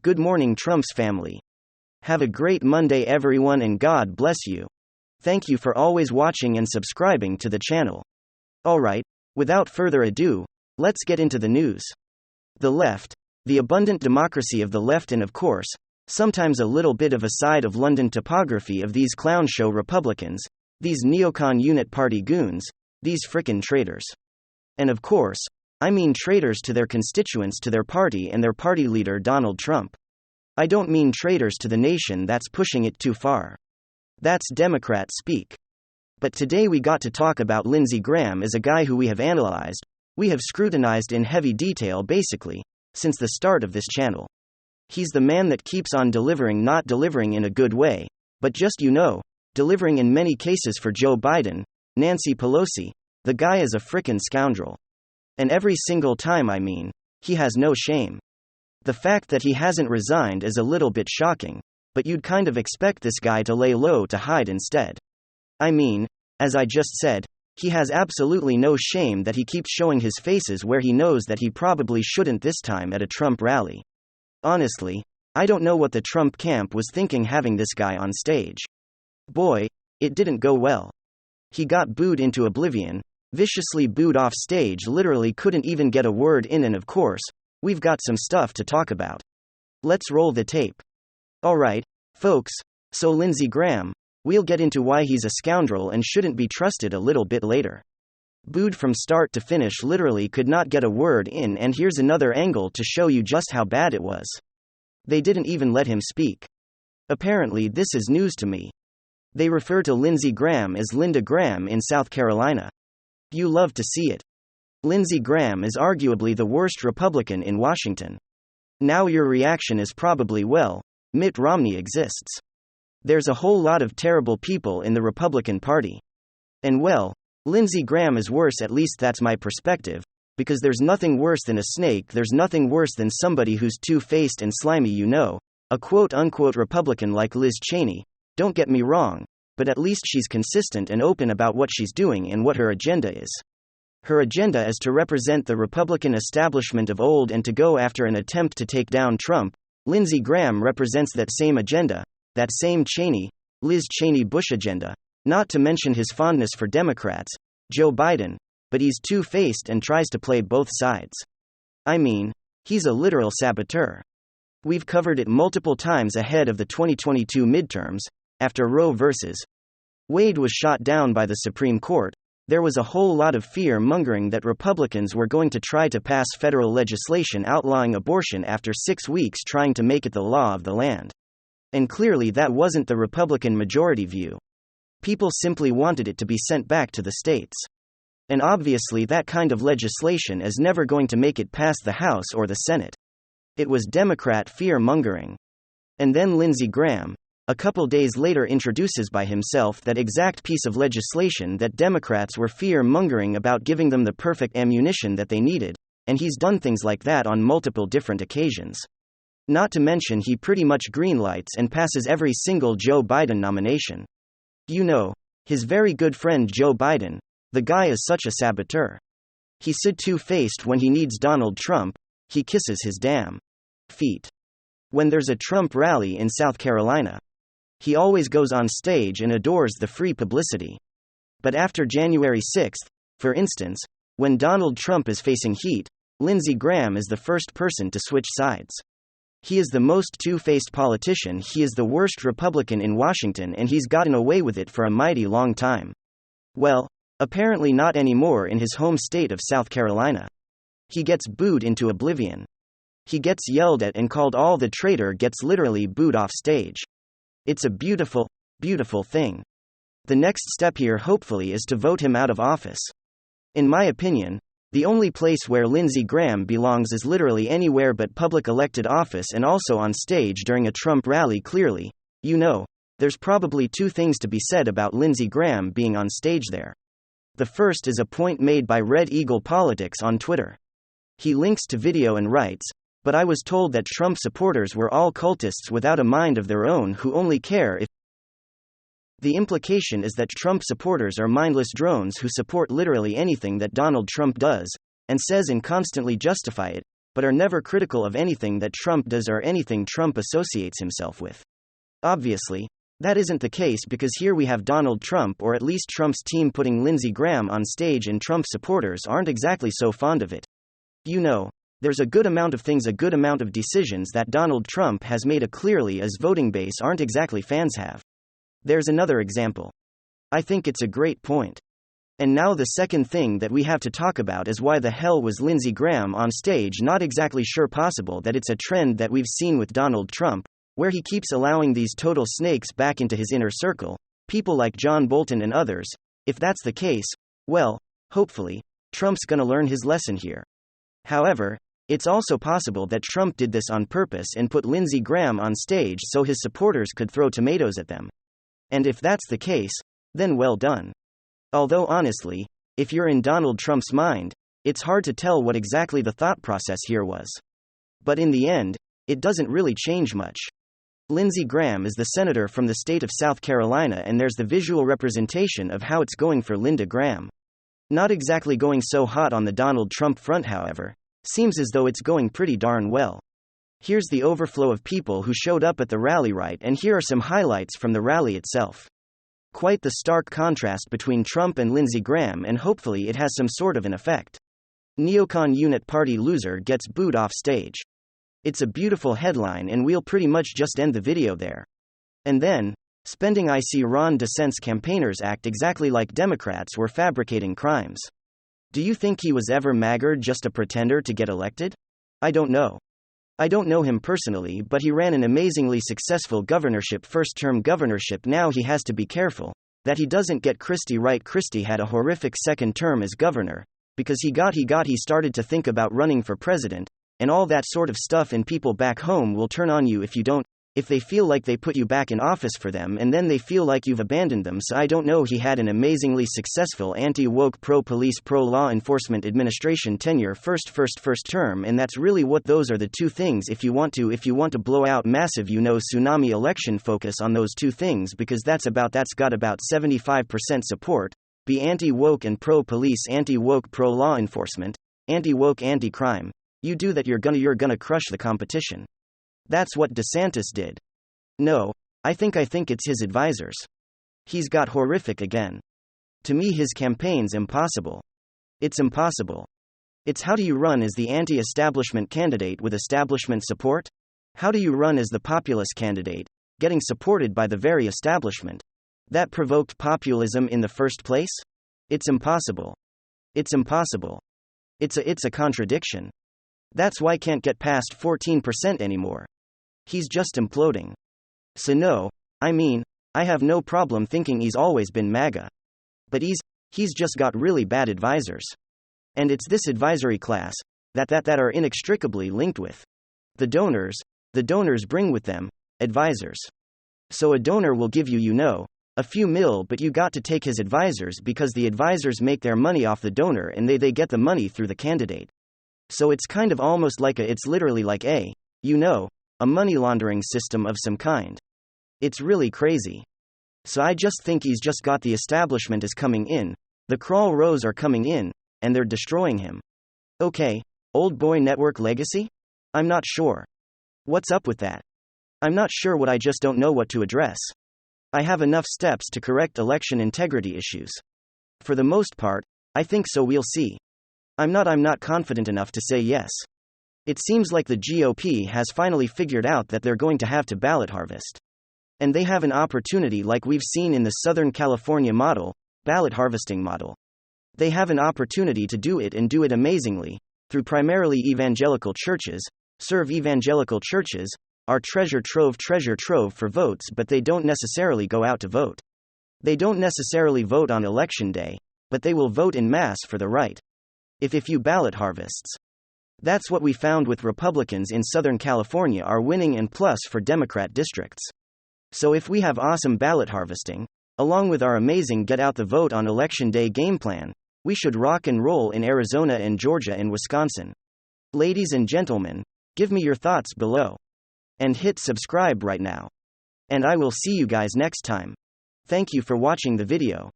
Good morning, Trump's family. Have a great Monday, everyone, and God bless you. Thank you for always watching and subscribing to the channel. Alright, without further ado, let's get into the news. The left, the abundant democracy of the left, and of course, sometimes a little bit of a side of London topography of these clown show Republicans, these neocon unit party goons, these frickin' traitors. And of course, I mean traitors to their constituents, to their party and their party leader Donald Trump. I don't mean traitors to the nation, that's pushing it too far. That's Democrat speak. But today we got to talk about Lindsey Graham as a guy who we have analyzed, we have scrutinized in heavy detail basically, since the start of this channel. He's the man that keeps on delivering, not delivering in a good way, but just delivering in many cases for Joe Biden, Nancy Pelosi. The guy is a frickin' scoundrel. And every single time, I mean, he has no shame. The fact that he hasn't resigned is a little bit shocking, but you'd kind of expect this guy to lay low, to hide instead. I mean, as I just said, he has absolutely no shame that he keeps showing his faces where he knows that he probably shouldn't, this time at a Trump rally. Honestly, I don't know what the Trump camp was thinking having this guy on stage. Boy, it didn't go well. He got booed into oblivion, viciously booed off stage, literally couldn't even get a word in, and of course, we've got some stuff to talk about. Let's roll the tape. Alright, folks, so Lindsey Graham, we'll get into why he's a scoundrel and shouldn't be trusted a little bit later. Booed from start to finish, literally could not get a word in, and here's another angle to show you just how bad it was. They didn't even let him speak. Apparently this is news to me. They refer to Lindsey Graham as Linda Graham in South Carolina. You love to see it. Lindsey Graham is arguably the worst Republican in Washington. Now your reaction is probably, well, Mitt Romney exists. There's a whole lot of terrible people in the Republican Party. And well, Lindsey Graham is worse, at least that's my perspective, because there's nothing worse than a snake, there's nothing worse than somebody who's two-faced and slimy, a quote-unquote Republican like Liz Cheney. Don't get me wrong, but at least she's consistent and open about what she's doing and what her agenda is. Her agenda is to represent the Republican establishment of old and to go after an attempt to take down Trump. Lindsey Graham represents that same agenda, that same Liz Cheney Bush agenda, not to mention his fondness for Democrats, Joe Biden, but he's two-faced and tries to play both sides. I mean, he's a literal saboteur. We've covered it multiple times ahead of the 2022 midterms. After Roe vs. Wade was shot down by the Supreme Court, there was a whole lot of fear-mongering that Republicans were going to try to pass federal legislation outlawing abortion after 6 weeks, trying to make it the law of the land. And clearly that wasn't the Republican majority view. People simply wanted it to be sent back to the states. And obviously that kind of legislation is never going to make it past the House or the Senate. It was Democrat fear-mongering. And then Lindsey Graham, a couple days later, introduces by himself that exact piece of legislation that Democrats were fear-mongering about, giving them the perfect ammunition that they needed, and he's done things like that on multiple different occasions. Not to mention he pretty much greenlights and passes every single Joe Biden nomination. His very good friend Joe Biden, the guy is such a saboteur. He's so two-faced when he needs Donald Trump, he kisses his damn feet. When there's a Trump rally in South Carolina, he always goes on stage and adores the free publicity. But after January 6th, for instance, when Donald Trump is facing heat, Lindsey Graham is the first person to switch sides. He is the most two-faced politician, he is the worst Republican in Washington, and he's gotten away with it for a mighty long time. Well, apparently not anymore in his home state of South Carolina. He gets booed into oblivion. He gets yelled at and called all the traitor, gets literally booed off stage. It's a beautiful, beautiful thing. The next step here hopefully is to vote him out of office. In my opinion, the only place where Lindsey Graham belongs is literally anywhere but public elected office, and also on stage during a Trump rally. Clearly, there's probably two things to be said about Lindsey Graham being on stage there. The first is a point made by Red Eagle Politics on Twitter. He links to video and writes, "But I was told that Trump supporters were all cultists without a mind of their own who only care if..." The implication is that Trump supporters are mindless drones who support literally anything that Donald Trump does, and says, and constantly justify it, but are never critical of anything that Trump does or anything Trump associates himself with. Obviously, that isn't the case because here we have Donald Trump, or at least Trump's team, putting Lindsey Graham on stage, and Trump supporters aren't exactly so fond of it. You know, there's a good amount of things, a good amount of decisions that Donald Trump has made, a clearly as voting base aren't exactly fans have. There's another example. I think it's a great point. And now the second thing that we have to talk about is why the hell was Lindsey Graham on stage? Not exactly sure. Possible that it's a trend that we've seen with Donald Trump, where he keeps allowing these total snakes back into his inner circle, people like John Bolton and others. If that's the case, well, hopefully, Trump's gonna learn his lesson here. However, it's also possible that Trump did this on purpose and put Lindsey Graham on stage so his supporters could throw tomatoes at them. And if that's the case, then well done. Although honestly, if you're in Donald Trump's mind, it's hard to tell what exactly the thought process here was. But in the end, it doesn't really change much. Lindsey Graham is the senator from the state of South Carolina, and there's the visual representation of how it's going for Linda Graham. Not exactly going so hot on the Donald Trump front, however. Seems as though it's going pretty darn well. Here's the overflow of people who showed up at the rally, right, and here are some highlights from the rally itself. Quite the stark contrast between Trump and Lindsey Graham, and hopefully it has some sort of an effect. Neocon unit party loser gets booed off stage. It's a beautiful headline, and we'll pretty much just end the video there. And then, spending IC Ron DeSantis campaigners act exactly like Democrats were fabricating crimes. Do you think he was ever MAGA, just a pretender to get elected? I don't know. I don't know him personally, but he ran an amazingly successful governorship, first-term governorship. Now he has to be careful that he doesn't get Christie right. Christie had a horrific second term as governor, because he started to think about running for president, and all that sort of stuff, and people back home will turn on you if you don't, if they feel like they put you back in office for them and then they feel like you've abandoned them. So I don't know. He had an amazingly successful anti-woke, pro-police, pro-law enforcement administration tenure first term, and that's really what those are, the two things. If you want to blow out massive, tsunami election, focus on those two things, because that's got about 75% support. Be anti-woke and pro-police, anti-woke, pro-law enforcement, anti-woke, anti-crime. You do that, you're gonna crush the competition. That's what DeSantis did. No, I think it's his advisors. He's got horrific again. To me, his campaign's impossible. It's impossible. It's how do you run as the anti-establishment candidate with establishment support? How do you run as the populist candidate, getting supported by the very establishment that provoked populism in the first place? It's impossible. It's impossible. It's a contradiction. That's why can't get past 14% anymore. He's just imploding. So no, I have no problem thinking he's always been MAGA. But he's just got really bad advisors. And it's this advisory class that are inextricably linked with the donors. The donors bring with them advisors. So a donor will give you, a few mil, but you got to take his advisors, because the advisors make their money off the donor and they get the money through the candidate. So it's kind of almost like it's literally like a money laundering system of some kind. It's really crazy. So I just think he's just got the establishment is coming in, the crawl rows are coming in, and they're destroying him. Okay, old boy network legacy? I'm not sure. What's up with that? I'm not sure what, I just don't know what to address. I have enough steps to correct election integrity issues. For the most part, I think so. We'll see. I'm not confident enough to say yes. It seems like the GOP has finally figured out that they're going to have to ballot harvest. And they have an opportunity, like we've seen in the Southern California model, ballot harvesting model. They have an opportunity to do it, and do it amazingly, through primarily evangelical churches, serve evangelical churches, are treasure trove for votes, but they don't necessarily go out to vote. They don't necessarily vote on election day, but they will vote in mass for the right. If you ballot harvests. That's what we found with Republicans in Southern California are winning, and plus for Democrat districts. So if we have awesome ballot harvesting, along with our amazing get out the vote on election day game plan, we should rock and roll in Arizona and Georgia and Wisconsin. Ladies and gentlemen, give me your thoughts below. And hit subscribe right now. And I will see you guys next time. Thank you for watching the video.